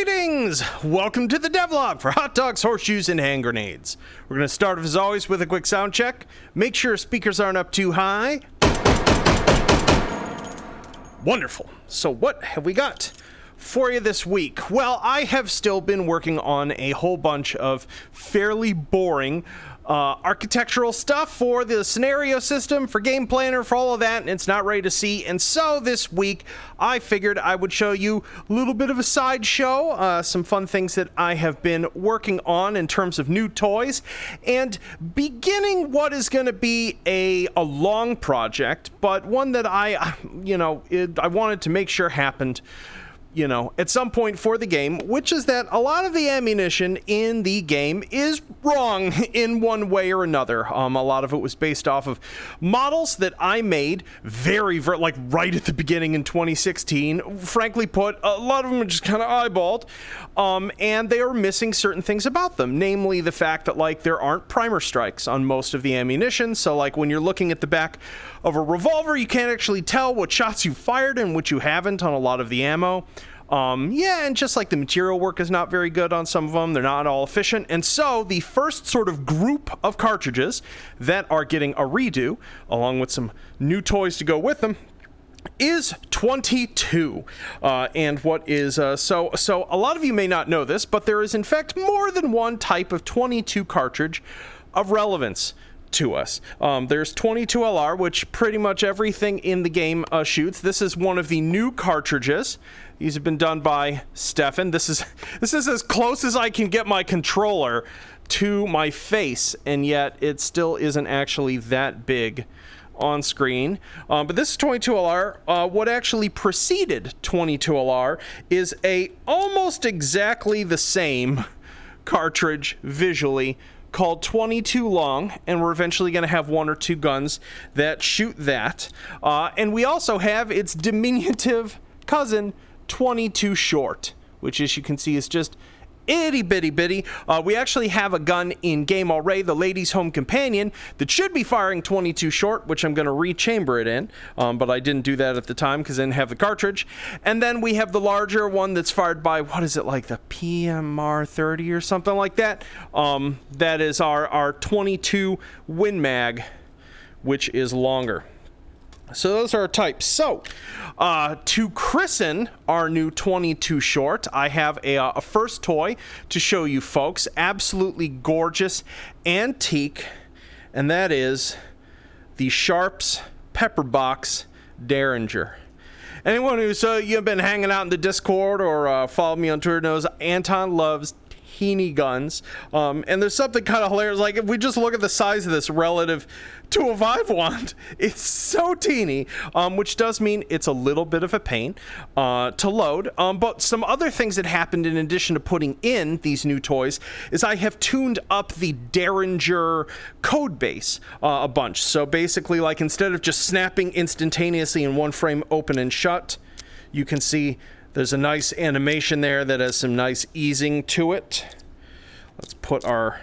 Greetings! Welcome to the Devlog for hot dogs, horseshoes, and hand grenades. We're going to start, as always, with a quick sound check. Make sure speakers aren't up too high. Wonderful. So what have we got for you this week? Well, I have still been working on a whole bunch of fairly boring architectural stuff for the scenario system, for Game Planner, for all of that, and it's not ready to see. And so this week, I figured I would show you a little bit of a sideshow, some fun things that I have been working on in terms of new toys, and beginning what is going to be a long project, but one that I wanted to make sure happened at some point for the game, which is that a lot of the ammunition in the game is wrong in one way or another. A lot of it was based off of models that I made very right at the beginning in 2016. Frankly put, a lot of them are just kind of eyeballed, and they are missing certain things about them, namely the fact that there aren't primer strikes on most of the ammunition. So when you're looking at the back of a revolver, you can't actually tell what shots you fired and what you haven't on a lot of the ammo. And just the material work is not very good on some of them. They're not all efficient. And so the first sort of group of cartridges that are getting a redo, along with some new toys to go with them, is 22. And what is, so a lot of you may not know this, but there is in fact more than one type of 22 cartridge of relevance to us. There's 22LR, which pretty much everything in the game shoots. This is one of the new cartridges. These have been done by Stefan. This is as close as I can get my controller to my face, and yet it still isn't actually that big on screen. But this is 22LR. What actually preceded 22LR is a almost exactly the same cartridge visually called 22 long, and we're eventually going to have one or two guns that shoot that. And we also have its diminutive cousin, 22 short, which, as you can see, is just itty bitty bitty. We actually have a gun in game already, the Ladies Home Companion, that should be firing 22 short, which I'm going to rechamber it in, but I didn't do that at the time because I didn't have the cartridge. And then we have the larger one that's fired by, what is it, the PMR 30 or something like that. That is our 22 Win Mag, which is longer. So those are our types. So, to christen our new 22 short, I have a first toy to show you folks. Absolutely gorgeous antique, and that is the Sharps Pepperbox Derringer. Anyone who's you've been hanging out in the Discord or followed me on Twitter knows Anton loves teeny guns, and there's something kind of hilarious. If we just look at the size of this relative to a Vive wand, it's so teeny, which does mean it's a little bit of a pain to load. But some other things that happened in addition to putting in these new toys is I have tuned up the Derringer code base a bunch. So basically, instead of just snapping instantaneously in one frame open and shut, you can see there's a nice animation there that has some nice easing to it. Let's put our...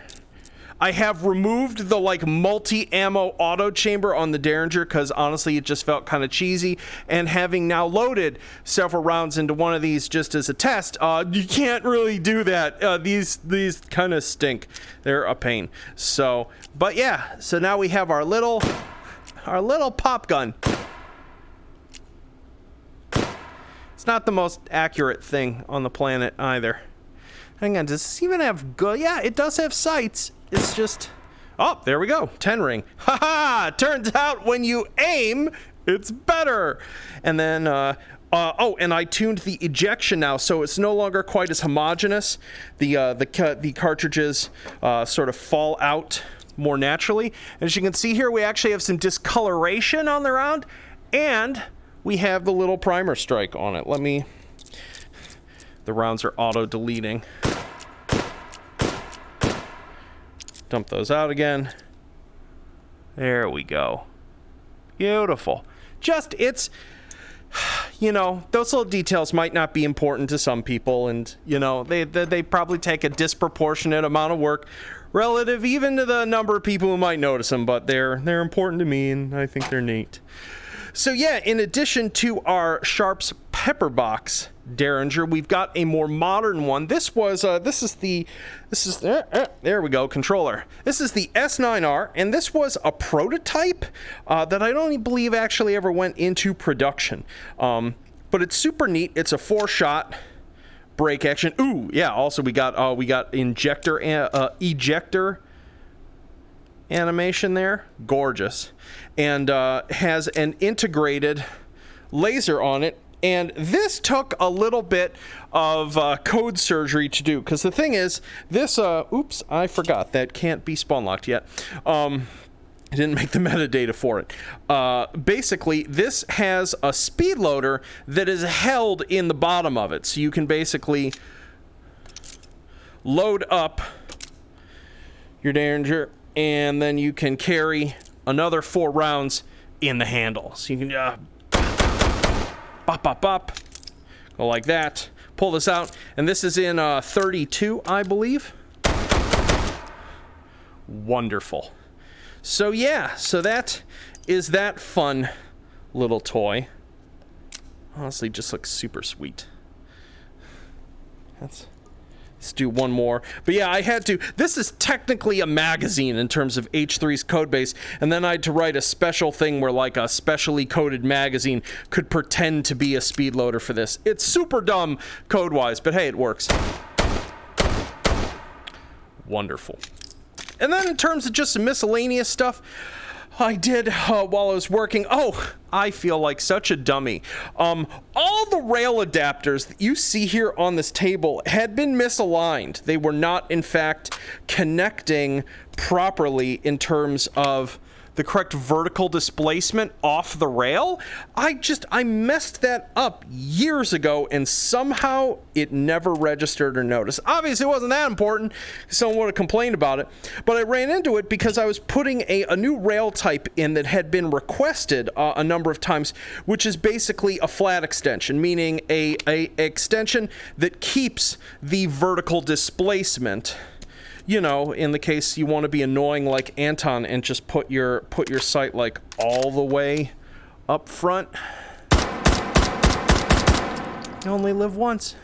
I have removed the multi-ammo auto chamber on the Derringer because honestly it just felt kind of cheesy, and having now loaded several rounds into one of these just as a test, you can't really do that. These kind of stink. They're a pain. So, but yeah, so now we have our little pop gun. It's not the most accurate thing on the planet either. Hang on, does this even have good? Yeah, it does have sights. It's just... Oh, there we go. 10 ring. Haha! Turns out when you aim, it's better. And then, and I tuned the ejection now, so it's no longer quite as homogeneous. The cartridges sort of fall out more naturally. As you can see here, we actually have some discoloration on the round, and we have the little primer strike on it. The rounds are auto-deleting. Dump those out again. There we go. Beautiful. It's, those little details might not be important to some people, and, they probably take a disproportionate amount of work relative even to the number of people who might notice them, but they're important to me, and I think they're neat. So yeah, in addition to our Sharps Pepperbox Derringer. We've got a more modern one. This is there we go, controller. This is the S9R, and this was a prototype that I don't believe actually ever went into production. But it's super neat. It's a 4-shot break action. Ooh, yeah. Also, we got Injector Ejector animation there. Gorgeous, and has an integrated laser on it. And this took a little bit of code surgery to do, because the thing is, this oops, I forgot that can't be spawn locked yet. I didn't make the metadata for it. Basically, this has a speed loader that is held in the bottom of it, so you can basically load up your Derringer, and then you can carry another 4 rounds in the handle. So you can bop, bop, bop, go like that, pull this out, and this is in 32, I believe. Wonderful. So yeah, so that is that fun little toy. Honestly, just looks super sweet. Let's do one more. But yeah, I had to. This is technically a magazine in terms of H3's code base, and then I had to write a special thing where like a specially coded magazine could pretend to be a speed loader for this. It's super dumb code-wise, but hey, it works. Wonderful. And then in terms of just some miscellaneous stuff I did while I was working. Oh, I feel like such a dummy. All the rail adapters that you see here on this table had been misaligned. They were not, in fact, connecting properly in terms of the correct vertical displacement off the rail. I messed that up years ago, and somehow it never registered or noticed. Obviously, it wasn't that important. Someone would have complained about it, but I ran into it because I was putting a new rail type in that had been requested a number of times, which is basically a flat extension, meaning a extension that keeps the vertical displacement. You know, in the case you want to be annoying like Anton and just put your sight like all the way up front. You only live once.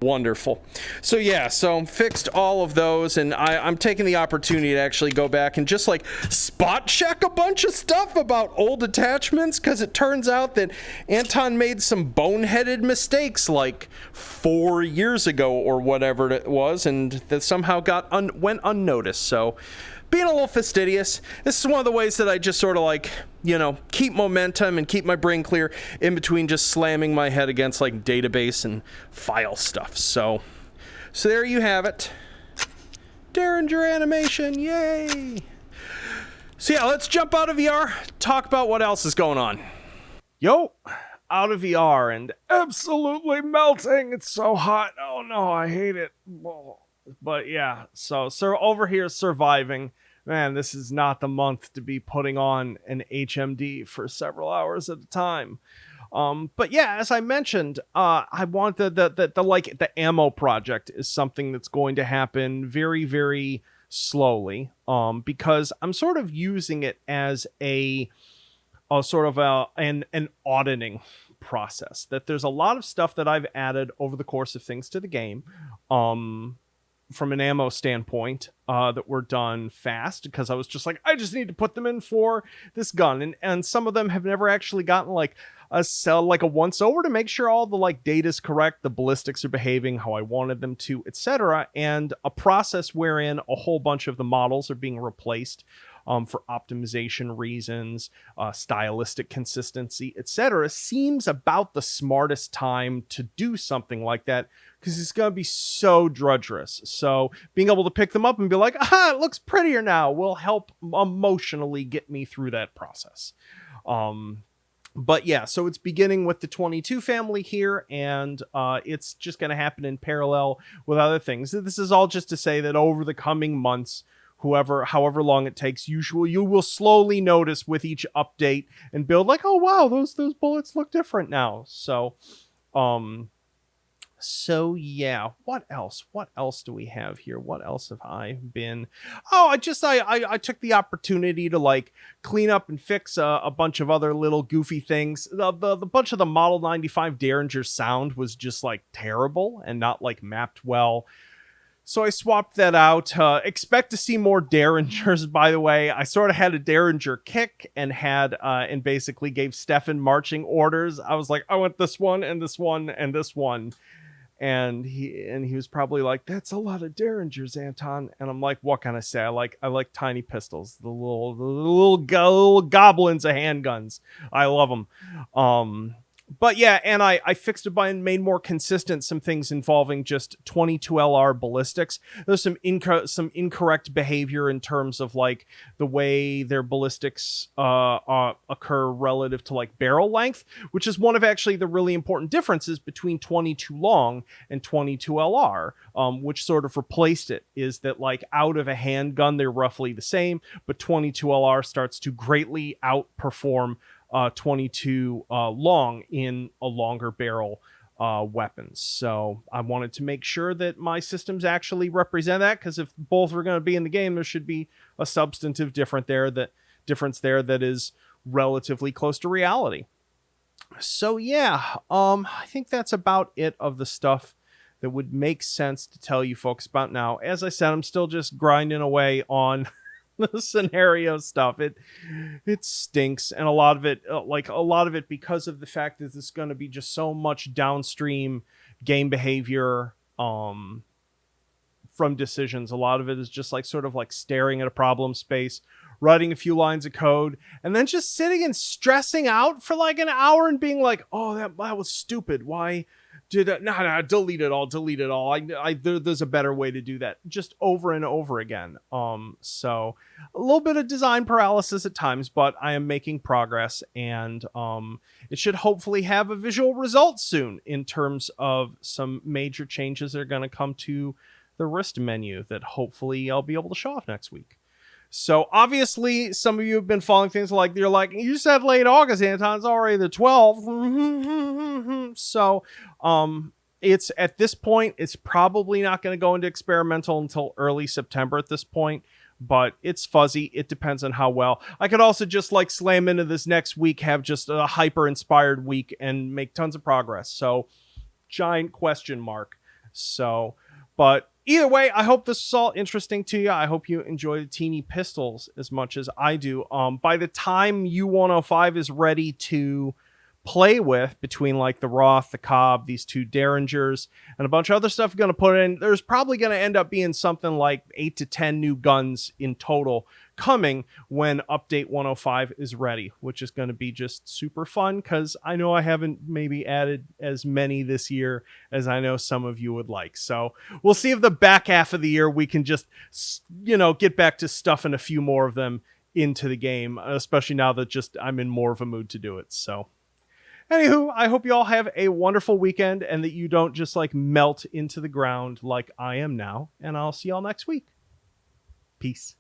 Wonderful. So yeah, so fixed all of those, and I'm taking the opportunity to actually go back and just like spot check a bunch of stuff about old attachments, because it turns out that Anton made some boneheaded mistakes like 4 years ago or whatever it was, and that somehow went unnoticed. So being a little fastidious, this is one of the ways that I just sort of like, you know, keep momentum and keep my brain clear in between just slamming my head against like database and file stuff. So there you have it. Derringer animation, yay! So yeah, let's jump out of VR, talk about what else is going on. Yo, out of VR and absolutely melting. It's so hot. Oh no, I hate it. But yeah, so over here surviving. Man, this is not the month to be putting on an HMD for several hours at a time. But yeah, as I mentioned, I want the ammo project is something that's going to happen very, very slowly. Because I'm sort of using it as an auditing process. That there's a lot of stuff that I've added over the course of things to the game. From an ammo standpoint, that were done fast, because I was just like, I just need to put them in for this gun, and some of them have never actually gotten like a once over to make sure all the like data is correct, the ballistics are behaving how I wanted them to, etc., and a process wherein a whole bunch of the models are being replaced for optimization reasons, stylistic consistency, etc., seems about the smartest time to do something like that, because it's going to be so drudgerous. So being able to pick them up and be like, it looks prettier now, will help emotionally get me through that process. But yeah, so it's beginning with the 22 family here, and it's just going to happen in parallel with other things. This is all just to say that over the coming months, however long it takes, you will slowly notice with each update and build like, oh wow, those bullets look different now. So So yeah, what else? What else do we have here? What else have I been? Oh, I took the opportunity to like clean up and fix a bunch of other little goofy things. The bunch of the Model 95 Derringer sound was just like terrible and not like mapped well. So I swapped that out. Expect to see more Derringers, by the way. I sort of had a Derringer kick and had and basically gave Stefan marching orders. I was like, I want this one and this one and this one, and he was probably like, "That's a lot of Derringers, Anton." And I'm like, "What can I say? I like tiny pistols, the little goblins of handguns. I love them." But yeah, and I fixed it by and made more consistent some things involving just 22 LR ballistics. There's some incorrect behavior in terms of like the way their ballistics occur relative to like barrel length, which is one of actually the really important differences between 22 long and 22 LR, which sort of replaced it. Is that like out of a handgun they're roughly the same, but 22 LR starts to greatly outperform 22 long in a longer barrel weapons. So I wanted to make sure that my systems actually represent that, because if both are going to be in the game, there should be a substantive difference there that is relatively close to reality. So yeah, I think that's about it of the stuff that would make sense to tell you folks about now. As I said, I'm still just grinding away on the scenario stuff. It stinks, and a lot of it because of the fact that there's going to be just so much downstream game behavior from decisions. A lot of it is just like sort of like staring at a problem space, writing a few lines of code, and then just sitting and stressing out for like an hour and being like, "Oh, that was stupid. Why did it? No, delete it all. Delete it all. There's a better way to do that." Just over and over again. So a little bit of design paralysis at times, but I am making progress, and it should hopefully have a visual result soon in terms of some major changes that are going to come to the wrist menu that hopefully I'll be able to show off next week. So obviously some of you have been following things like, you're like, "You said late August, Anton, it's already the 12th. So it's at this point, it's probably not going to go into experimental until early September at this point, but it's fuzzy. It depends on how well. I could also just like slam into this next week, have just a hyper inspired week and make tons of progress. So giant question mark. So, but either way, I hope this is all interesting to you. I hope you enjoy the teeny pistols as much as I do. By the time U105 is ready to play with, between like the Roth, the Cobb, these two Derringers, and a bunch of other stuff going to put in, there's probably going to end up being something like 8 to 10 new guns in total coming when update 105 is ready, which is going to be just super fun, because I know I haven't maybe added as many this year as I know some of you would like. So we'll see if the back half of the year we can just, get back to stuffing a few more of them into the game, especially now that just I'm in more of a mood to do it. So anywho, I hope you all have a wonderful weekend and that you don't just like melt into the ground like I am now. And I'll see y'all next week. Peace.